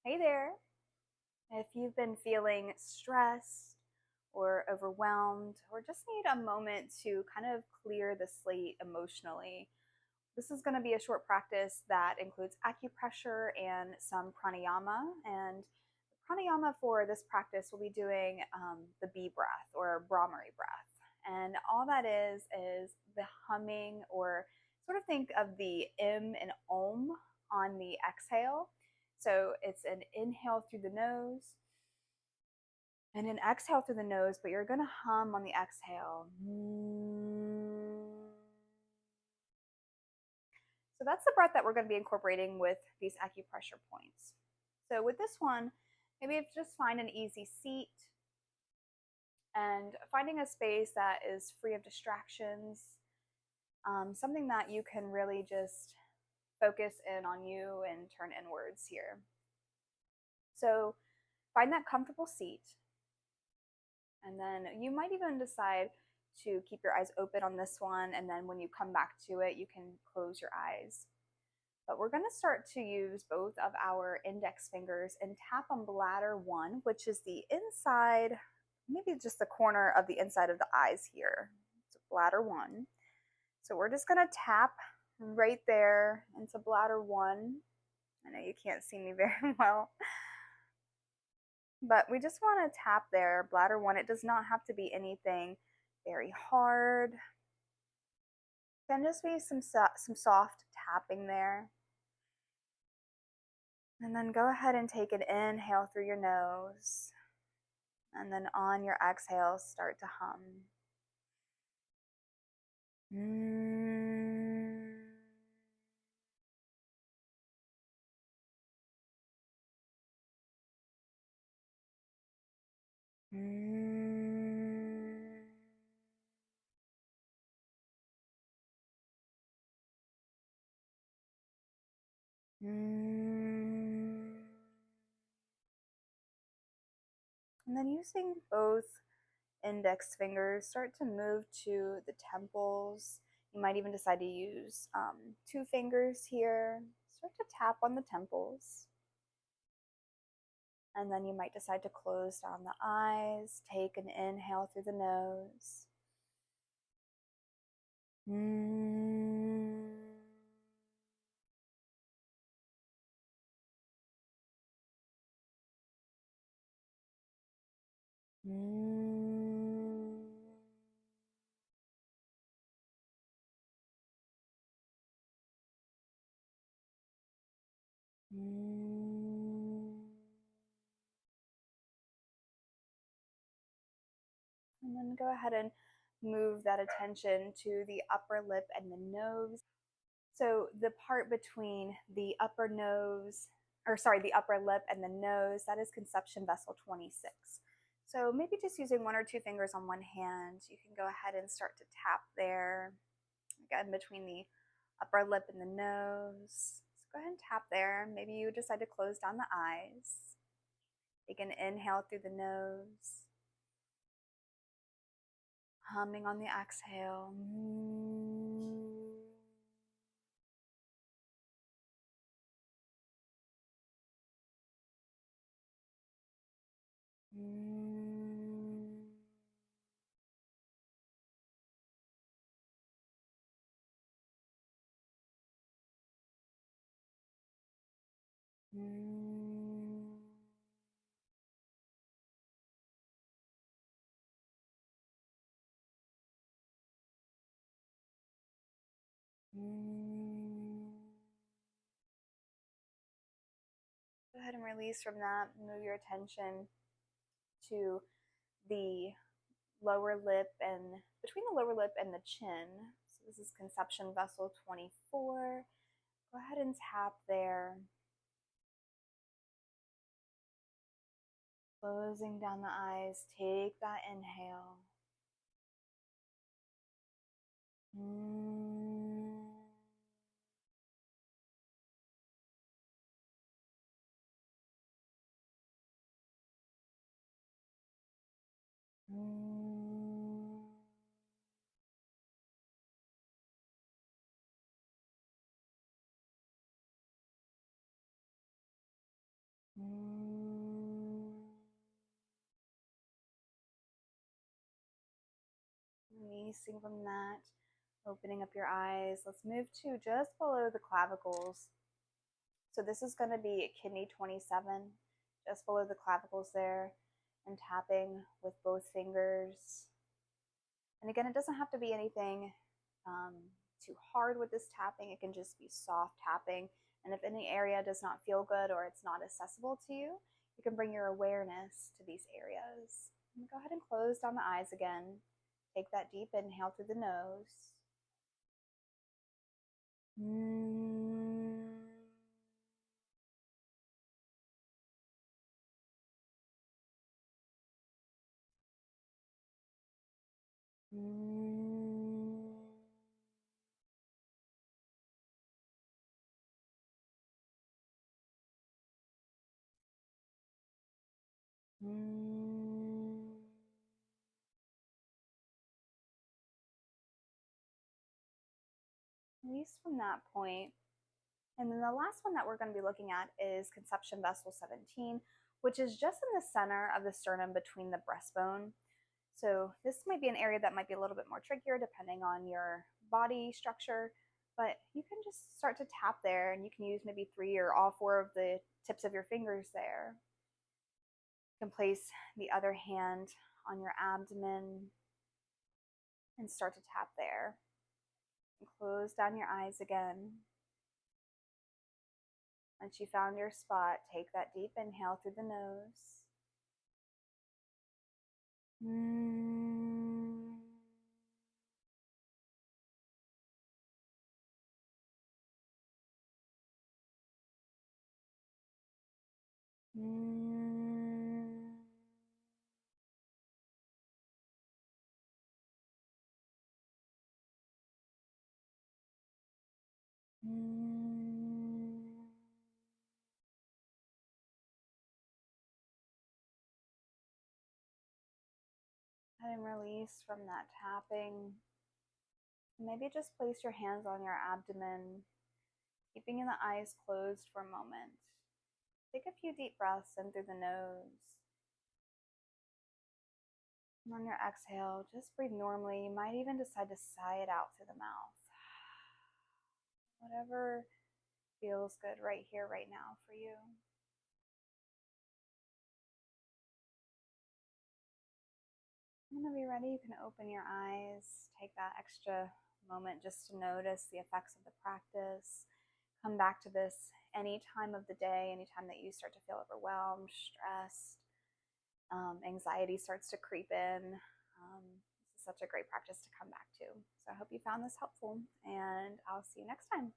Hey there. If you've been feeling stressed or overwhelmed or just need a moment to kind of clear the slate emotionally, this is going to be a short practice that includes acupressure and some pranayama. And pranayama for this practice, we'll be doing the bee breath or Bhramari breath. And all that is the humming, or sort of think of the M and Om on the exhale. So it's an inhale through the nose and an exhale through the nose, but you're going to hum on the exhale. So that's the breath that we're going to be incorporating with these acupressure points. So with this one, maybe just find an easy seat and finding a space that is free of distractions, something that you can really just focus in on you and turn inwards here. So find that comfortable seat. And then you might even decide to keep your eyes open on this one. And then when you come back to it, you can close your eyes. But we're going to start to use both of our index fingers and tap on bladder 1, which is the inside, maybe just the corner of the inside of the eyes here. So bladder 1. So we're just going to tap right there into bladder 1. I know you can't see me very well, but we just want to tap there, bladder 1. It does not have to be anything very hard. Can just be some soft tapping there. And then go ahead and take an inhale through your nose. And then on your exhale, start to hum. And then using both index fingers, start to move to the temples. You might even decide to use 2 fingers here. Start to tap on the temples. And then you might decide to close down the eyes. Take an inhale through the nose. And then go ahead and move that attention to the upper lip and the nose. So the part between the upper lip and the nose, that is conception vessel 26. So maybe just using 1 or 2 fingers on one hand, you can go ahead and start to tap there, again, between the upper lip and the nose. So go ahead and tap there. Maybe you decide to close down the eyes. Take an inhale through the nose. Humming on the exhale. Go ahead and release from that. Move your attention to the lower lip and between the lower lip and the chin. So this is conception vessel 24. Go ahead and tap there. Closing down the eyes. Take that inhale. releasing from that, opening up your eyes. Let's move to just below the clavicles. So this is going to be kidney 27, just below the clavicles there, and tapping with both fingers. And again, it doesn't have to be anything too hard with this tapping. It can just be soft tapping. And if any area does not feel good or it's not accessible to you, you can bring your awareness to these areas. And go ahead and close down the eyes again. Take that deep inhale through the nose. Release from that point. And then the last one that we're going to be looking at is conception vessel 17, which is just in the center of the sternum between the breastbone. So this might be an area that might be a little bit more trickier depending on your body structure, but you can just start to tap there, and you can use maybe 3 or all 4 of the tips of your fingers there. You can place the other hand on your abdomen and start to tap there. And close down your eyes again. Once you found your spot, take that deep inhale through the nose. And release from that tapping. Maybe just place your hands on your abdomen, keeping the eyes closed for a moment. Take a few deep breaths in through the nose. And on your exhale, just breathe normally. You might even decide to sigh it out through the mouth. Whatever feels good right here, right now for you. When you're ready, you can open your eyes, take that extra moment just to notice the effects of the practice. Come back to this any time of the day, anytime that you start to feel overwhelmed, stressed, anxiety starts to creep in. This is such a great practice to come back to. So I hope you found this helpful, and I'll see you next time.